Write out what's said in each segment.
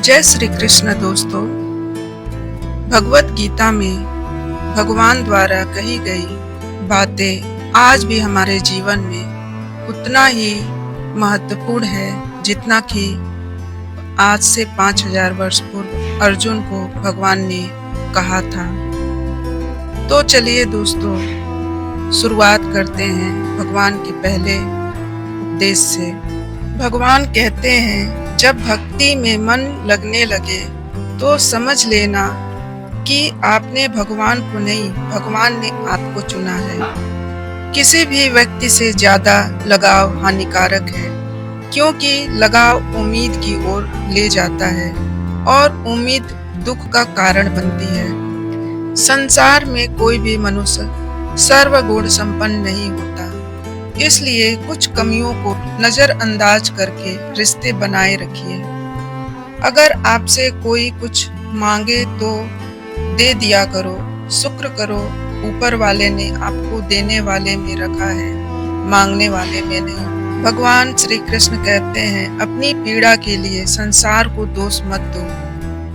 जय श्री कृष्ण दोस्तों। भगवत गीता में भगवान द्वारा कही गई बातें आज भी हमारे जीवन में उतना ही महत्वपूर्ण है जितना कि आज से 5000 वर्ष पूर्व अर्जुन को भगवान ने कहा था। तो चलिए दोस्तों, शुरुआत करते हैं भगवान के पहले उपदेश से। भगवान कहते हैं, जब भक्ति में मन लगने लगे तो समझ लेना कि आपने भगवान को नहीं, भगवान ने आपको चुना है। किसी भी व्यक्ति से ज्यादा लगाव हानिकारक है, क्योंकि लगाव उम्मीद की ओर ले जाता है और उम्मीद दुख का कारण बनती है। संसार में कोई भी मनुष्य सर्वगुण संपन्न नहीं होता, इसलिए कुछ कमियों को नजरअंदाज करके रिश्ते बनाए रखिए। अगर आपसे कोई कुछ मांगे तो दे दिया करो, शुक्र करो, ऊपर वाले ने आपको देने वाले में रखा है, मांगने वाले में नहीं। भगवान श्री कृष्ण कहते हैं, अपनी पीड़ा के लिए संसार को दोष मत दो,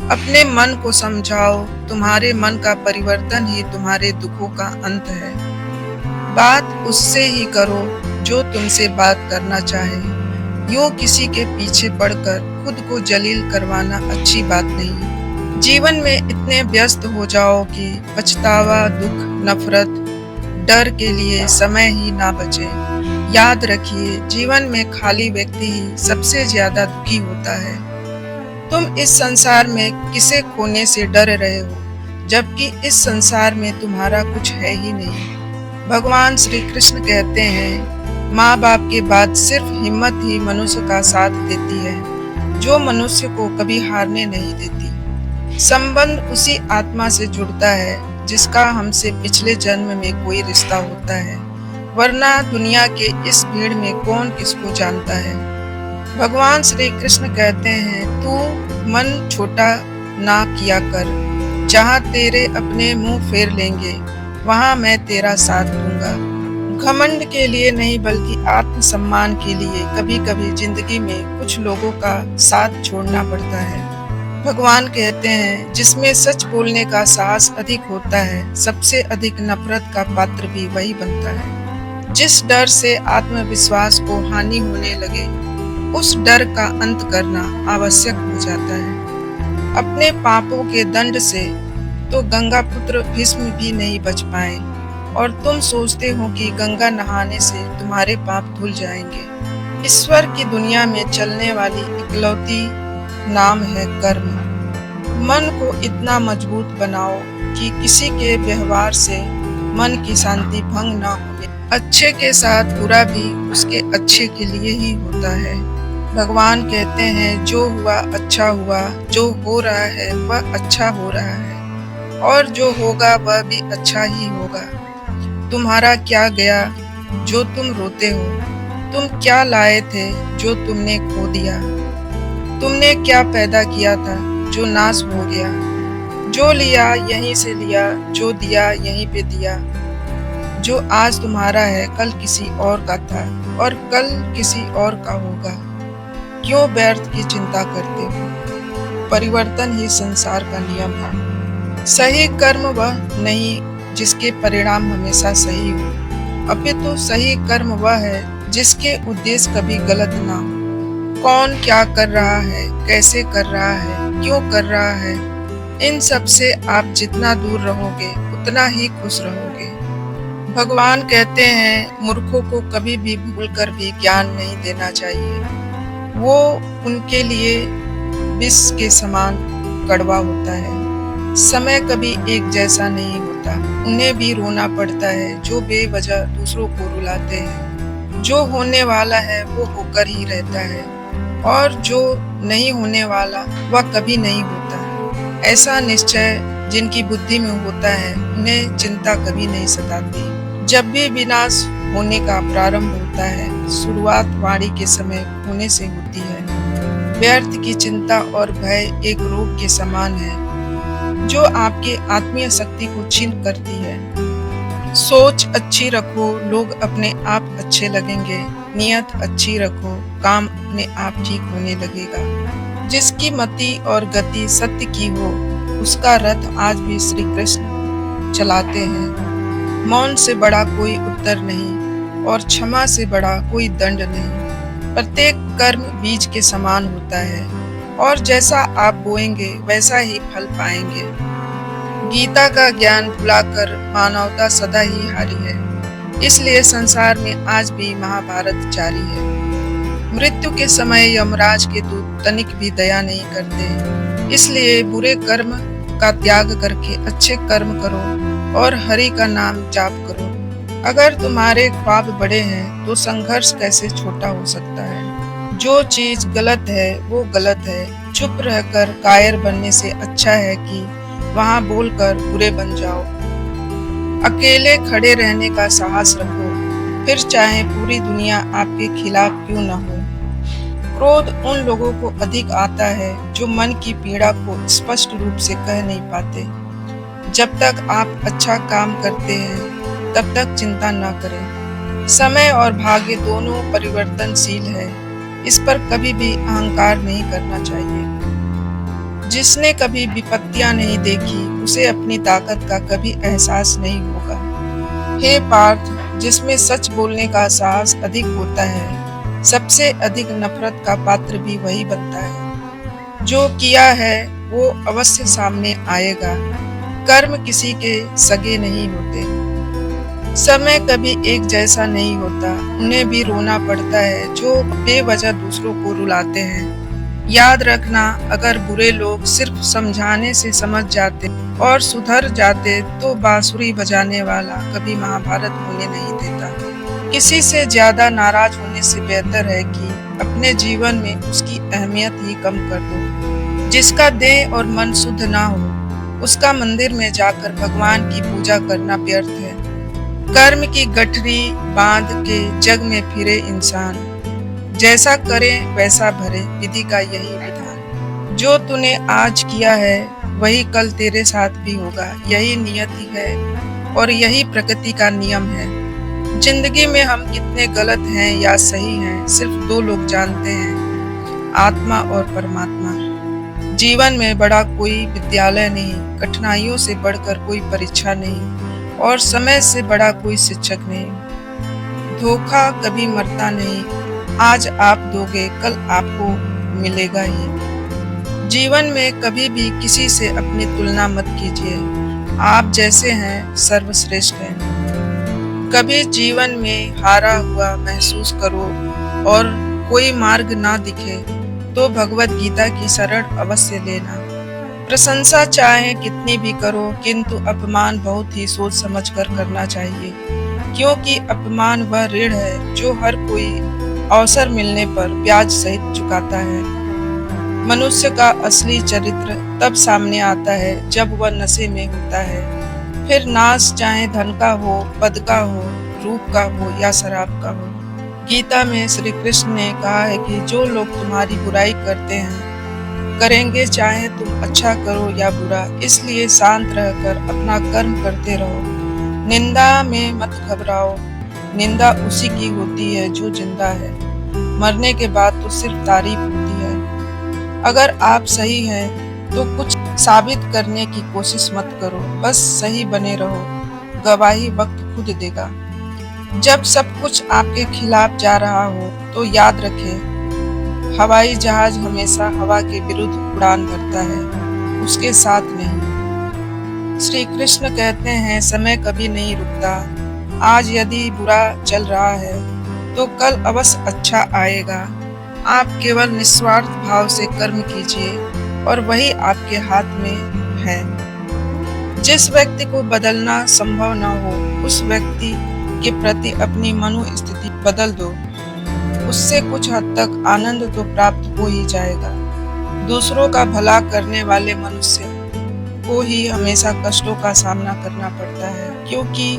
अपने मन को समझाओ, तुम्हारे मन का परिवर्तन ही तुम्हारे दुखों का अंत है। बात उससे ही करो जो तुमसे बात करना चाहे। यूं किसी के पीछे पड़कर खुद को जलील करवाना अच्छी बात नहीं। जीवन में इतने व्यस्त हो जाओ कि पछतावा, दुख, नफरत, डर के लिए समय ही ना बचे। याद रखिए, जीवन में खाली व्यक्ति ही सबसे ज्यादा दुखी होता है। तुम इस संसार में किसे खोने से डर रहे हो, जबकि इस संसार में तुम्हारा कुछ है ही नहीं। भगवान श्री कृष्ण कहते हैं, माँ बाप के बाद सिर्फ हिम्मत ही मनुष्य का साथ देती है, जो मनुष्य को कभी हारने नहीं देती। संबंध उसी आत्मा से जुड़ता है जिसका हमसे पिछले जन्म में कोई रिश्ता होता है, वरना दुनिया के इस भीड़ में कौन किसको जानता है। भगवान श्री कृष्ण कहते हैं, तू मन छोटा ना किया कर, जहाँ तेरे अपने मुंह फेर लेंगे वहां मैं तेरा साथ दूंगा। घमंड के लिए नहीं, बल्कि आत्मसम्मान के लिए कभी कभी जिंदगी में कुछ लोगों का साथ छोड़ना पड़ता है। भगवान कहते हैं, जिसमें सच बोलने का साहस अधिक होता है, सबसे अधिक नफरत का पात्र भी वही बनता है। जिस डर से आत्मविश्वास को हानि होने लगे, उस डर का अंत करना आवश्यक हो जाता है। अपने पापों के दंड से तो गंगा पुत्र भीष्म भी नहीं बच पाए, और तुम सोचते हो कि गंगा नहाने से तुम्हारे पाप धुल जाएंगे। ईश्वर की दुनिया में चलने वाली इकलौती नाम है कर्म। मन को इतना मजबूत बनाओ कि किसी के व्यवहार से मन की शांति भंग ना हो। अच्छे के साथ बुरा भी उसके अच्छे के लिए ही होता है। भगवान कहते हैं, जो हुआ अच्छा हुआ, जो हो रहा है वह अच्छा हो रहा है, और जो होगा वह भी अच्छा ही होगा। तुम्हारा क्या गया जो तुम रोते हो? तुम क्या लाए थे जो तुमने खो दिया? तुमने क्या पैदा किया था जो नाश हो गया? जो लिया यहीं से लिया, जो दिया यहीं पे दिया। जो आज तुम्हारा है कल किसी और का था, और कल किसी और का होगा। क्यों व्यर्थ की चिंता करते हो? परिवर्तन ही संसार का नियम है। सही कर्म वह नहीं जिसके परिणाम हमेशा सही हो, अपितु सही कर्म वह है जिसके उद्देश्य कभी गलत ना हो। कौन क्या कर रहा है, कैसे कर रहा है, क्यों कर रहा है, इन सब से आप जितना दूर रहोगे उतना ही खुश रहोगे। भगवान कहते हैं, मूर्खों को कभी भी भूलकर भी ज्ञान नहीं देना चाहिए। वो उनके लिए विष के समान कड़वा होता है। समय कभी एक जैसा नहीं होता, उन्हें भी रोना पड़ता है जो बेवजह दूसरों को रुलाते हैं। जो होने वाला है वो होकर ही रहता है, और जो नहीं होने वाला वह कभी नहीं होता। ऐसा निश्चय जिनकी बुद्धि में होता है, उन्हें चिंता कभी नहीं सताती। जब भी विनाश होने का प्रारंभ होता है, शुरुआत वाणी के समय होने से होती है। व्यर्थ की चिंता और भय एक रोग के समान है, जो आपके आत्मीय शक्ति को छीन करती है। सोच अच्छी रखो, लोग अपने आप अच्छे लगेंगे। नियत अच्छी रखो, काम अपने आप ठीक होने लगेगा। जिसकी मति और गति सत्य की हो, उसका रथ आज भी श्री कृष्ण चलाते हैं। मौन से बड़ा कोई उत्तर नहीं और क्षमा से बड़ा कोई दंड नहीं। प्रत्येक कर्म बीज के समान होता है और जैसा आप बोएंगे वैसा ही फल पाएंगे। गीता का ज्ञान भुलाकर मानवता सदा ही हारी है, इसलिए संसार में आज भी महाभारत जारी है। मृत्यु के समय यमराज के दूत तनिक भी दया नहीं करते, इसलिए बुरे कर्म का त्याग करके अच्छे कर्म करो और हरि का नाम जाप करो। अगर तुम्हारे ख्वाब बड़े हैं तो संघर्ष कैसे छोटा हो सकता है। जो चीज गलत है वो गलत है। चुप रहकर कायर बनने से अच्छा है कि वहां बोलकर बुरे बन जाओ। अकेले खड़े रहने का साहस रखो, फिर चाहे पूरी दुनिया आपके खिलाफ क्यों न हो। क्रोध उन लोगों को अधिक आता है जो मन की पीड़ा को स्पष्ट रूप से कह नहीं पाते। जब तक आप अच्छा काम करते हैं तब तक चिंता न करें। समय और भाग्य दोनों परिवर्तनशील है, इस पर कभी भी अहंकार नहीं करना चाहिए। जिसने कभी विपत्तियां नहीं देखी उसे अपनी ताकत का कभी एहसास नहीं होगा। हे पार्थ, जिसमें सच बोलने का साहस अधिक होता है, सबसे अधिक नफरत का पात्र भी वही बनता है। जो किया है वो अवश्य सामने आएगा। कर्म किसी के सगे नहीं होते। समय कभी एक जैसा नहीं होता, उन्हें भी रोना पड़ता है जो बेवजह दूसरों को रुलाते हैं। याद रखना, अगर बुरे लोग सिर्फ समझाने से समझ जाते और सुधर जाते तो बांसुरी बजाने वाला कभी महाभारत होने नहीं देता। किसी से ज्यादा नाराज होने से बेहतर है कि अपने जीवन में उसकी अहमियत ही कम कर दो। जिसका देह और मन शुद्ध ना हो, उसका मंदिर में जाकर भगवान की पूजा करना व्यर्थ है। कर्म की गठरी बांध के जग में फिरे इंसान, जैसा करे वैसा भरे, विधि का यही विधान। जो तूने आज किया है वही कल तेरे साथ भी होगा, यही नियति है और यही प्रकृति का नियम है। जिंदगी में हम कितने गलत हैं या सही हैं, सिर्फ दो लोग जानते हैं, आत्मा और परमात्मा। जीवन में बड़ा कोई विद्यालय नहीं, कठिनाइयों से बढ़कर कोई परीक्षा नहीं और समय से बड़ा कोई शिक्षक नहीं। धोखा कभी मरता नहीं, आज आप दोगे कल आपको मिलेगा ही। जीवन में कभी भी किसी से अपनी तुलना मत कीजिए, आप जैसे हैं सर्वश्रेष्ठ हैं। कभी जीवन में हारा हुआ महसूस करो और कोई मार्ग ना दिखे तो भगवत गीता की शरण अवश्य लेना। प्रशंसा चाहे कितनी भी करो, किंतु अपमान बहुत ही सोच समझ कर करना चाहिए, क्योंकि अपमान वह ऋण है जो हर कोई अवसर मिलने पर ब्याज सहित चुकाता है। मनुष्य का असली चरित्र तब सामने आता है जब वह नशे में होता है। फिर नाश चाहे धन का हो, पद का हो, रूप का हो या शराब का हो। गीता में श्री कृष्ण ने कहा है कि जो लोग तुम्हारी बुराई करते हैं करेंगे, चाहे तुम अच्छा करो या बुरा, इसलिए शांत रहकर अपना कर्म करते रहो। निंदा में मत घबराओ, निंदा उसी की होती है जो जिंदा है। मरने के बाद तो सिर्फ तारीफ होती है। अगर आप सही हैं तो कुछ साबित करने की कोशिश मत करो, बस सही बने रहो, गवाही वक्त खुद देगा। जब सब कुछ आपके खिलाफ जा रहा हो तो याद रखें, हवाई जहाज हमेशा हवा के विरुद्ध उड़ान भरता है, उसके साथ नहीं। श्री कृष्ण कहते हैं, समय कभी नहीं रुकता। आज यदि बुरा चल रहा है तो कल अवश्य अच्छा आएगा। आप केवल निस्वार्थ भाव से कर्म कीजिए और वही आपके हाथ में है। जिस व्यक्ति को बदलना संभव न हो, उस व्यक्ति के प्रति अपनी मनोस्थिति बदल दो, उससे कुछ हद तक आनंद तो प्राप्त हो ही जाएगा। दूसरों का भला करने वाले मनुष्य को ही हमेशा कष्टों का सामना करना पड़ता है, क्योंकि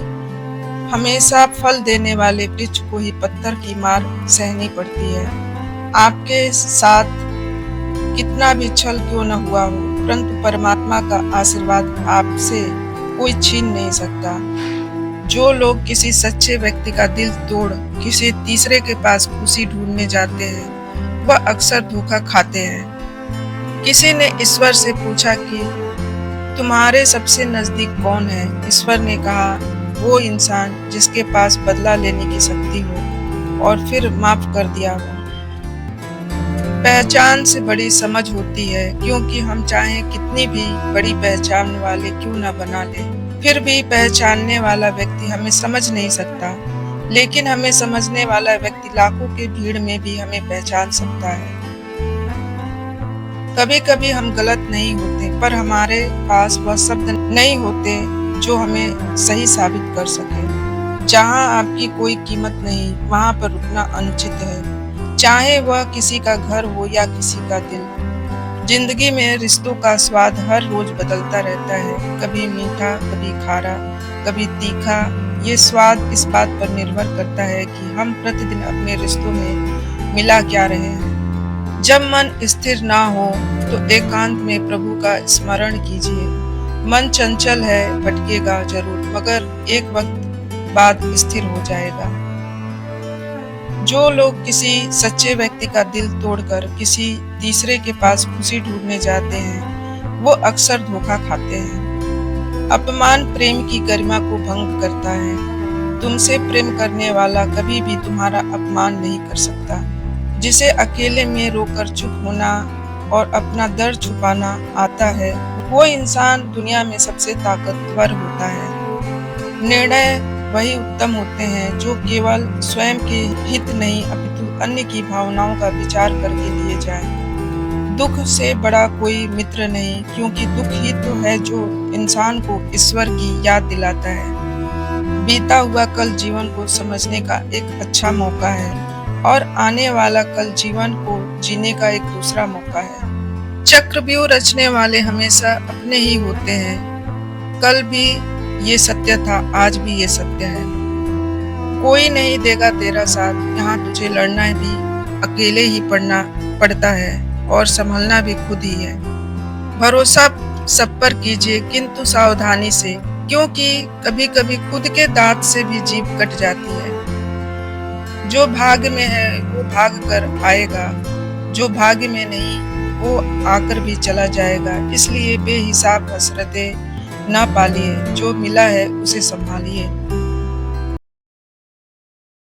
हमेशा फल देने वाले वृक्ष को ही पत्थर की मार सहनी पड़ती है। आपके साथ कितना भी छल क्यों न हुआ हो, परंतु परमात्मा का आशीर्वाद आपसे कोई छीन नहीं सकता। जो लोग किसी सच्चे व्यक्ति का दिल तोड़ किसी तीसरे के पास खुशी ढूंढने जाते हैं, वह अक्सर धोखा खाते हैं। किसी ने ईश्वर से पूछा कि तुम्हारे सबसे नजदीक कौन है? ईश्वर ने कहा, वो इंसान जिसके पास बदला लेने की शक्ति हो और फिर माफ कर दिया हो। पहचान से बड़ी समझ होती है, क्योंकि हम चाहे कितनी भी बड़ी पहचान वाले क्यों न बना ले, फिर भी पहचानने वाला व्यक्ति हमें समझ नहीं सकता, लेकिन हमें समझने वाला व्यक्ति लाखों की भीड़ में भी हमें पहचान सकता है। कभी कभी हम गलत नहीं होते, पर हमारे पास वह शब्द नहीं होते जो हमें सही साबित कर सके। जहाँ आपकी कोई कीमत नहीं, वहाँ पर रुकना अनुचित है, चाहे वह किसी का घर हो या किसी का दिल। जिंदगी में रिश्तों का स्वाद हर रोज बदलता रहता है, कभी मीठा, कभी खारा, कभी तीखा। ये स्वाद इस बात पर निर्भर करता है कि हम प्रतिदिन अपने रिश्तों में मिला क्या रहे हैं। जब मन स्थिर ना हो तो एकांत में प्रभु का स्मरण कीजिए। मन चंचल है, भटकेगा जरूर, मगर एक वक्त बाद स्थिर हो जाएगा। जो लोग किसी सच्चे व्यक्ति का दिल तोड़कर किसी तीसरे के पास खुशी ढूंढने जाते हैं, वो अक्सर धोखा खाते हैं। अपमान प्रेम की गरिमा को भंग करता है। तुमसे प्रेम करने वाला कभी भी तुम्हारा अपमान नहीं कर सकता। जिसे अकेले में रोकर चुप होना और अपना दर्द छुपाना आता है, वो इंसान दुनिया में सबसे ताकतवर होता है। निर्णय वही उत्तम होते हैं जो केवल स्वयं के हित नहीं अपितु अन्य की भावनाओं का विचार करके लिए जाए। दुख से बड़ा कोई मित्र नहीं, क्योंकि दुख ही तो है जो इंसान को ईश्वर की याद दिलाता है। बीता हुआ कल जीवन को समझने का एक अच्छा मौका है, और आने वाला कल जीवन को जीने का एक दूसरा मौका है। चक्रव्यूह रचने वाले हमेशा अपने ही होते हैं। कल भी ये सत्य था, आज भी ये सत्य है। कोई नहीं देगा तेरा साथ, यहाँ तुझे लड़ना भी अकेले ही पड़ता है, और संभलना भी खुद ही है। भरोसा सब पर कीजिए, किंतु सावधानी से, क्योंकि कभी कभी खुद के दांत से भी जीभ कट जाती है। जो भाग्य में है वो भाग कर आएगा, जो भाग्य में नहीं वो आकर भी चला जाएगा। इसलिए बेहिसाब हसरतें न पालिए, जो मिला है उसे संभालिए।